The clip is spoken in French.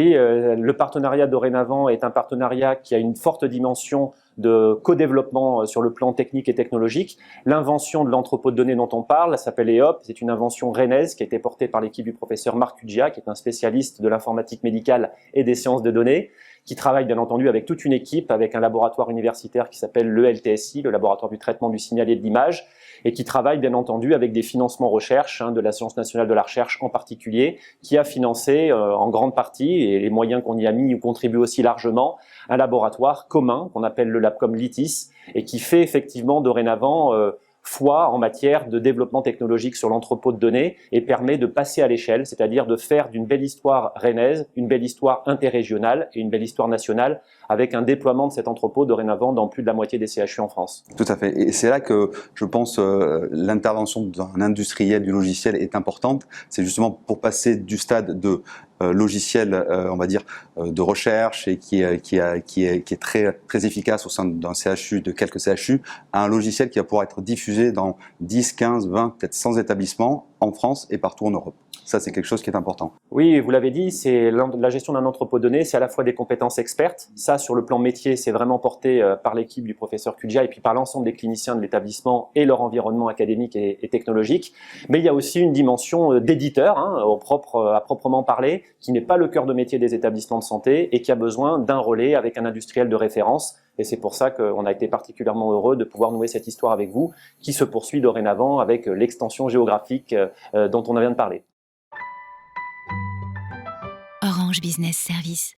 Oui, le partenariat dorénavant est un partenariat qui a une forte dimension de co-développement sur le plan technique et technologique. L'invention de l'entrepôt de données dont on parle, ça s'appelle EOP, c'est une invention rennaise qui a été portée par l'équipe du professeur Marc Cuggia, qui est un spécialiste de l'informatique médicale et des sciences de données, qui travaille bien entendu avec toute une équipe, avec un laboratoire universitaire qui s'appelle le LTSI, le laboratoire du traitement du signal et de l'image, et qui travaille bien entendu avec des financements recherche, de l'Agence nationale de la recherche en particulier, qui a financé en grande partie, et les moyens qu'on y a mis contribuent aussi largement, un laboratoire commun qu'on appelle le Labcom Litis, et qui fait effectivement dorénavant foi en matière de développement technologique sur l'entrepôt de données et permet de passer à l'échelle, c'est-à-dire de faire d'une belle histoire rennaise, une belle histoire interrégionale et une belle histoire nationale avec un déploiement de cet entrepôt dorénavant dans plus de la moitié des CHU en France. Tout à fait. Et c'est là que je pense l'intervention d'un industriel du logiciel est importante. C'est justement pour passer du stade de logiciel, on va dire, de recherche et qui est très efficace au sein d'un CHU, de quelques CHU, à un logiciel qui va pouvoir être diffusé dans 10, 15, 20, peut-être 100 établissements en France et partout en Europe. Ça, c'est quelque chose qui est important. Oui, vous l'avez dit, c'est la gestion d'un entrepôt de données, c'est à la fois des compétences expertes. Ça, sur le plan métier, c'est vraiment porté par l'équipe du professeur Cuggia et puis par l'ensemble des cliniciens de l'établissement et leur environnement académique et technologique. Mais il y a aussi une dimension d'éditeur, à proprement parler, qui n'est pas le cœur de métier des établissements de santé et qui a besoin d'un relais avec un industriel de référence. Et c'est pour ça qu'on a été particulièrement heureux de pouvoir nouer cette histoire avec vous, qui se poursuit dorénavant avec l'extension géographique dont on vient de parler. Orange Business Service.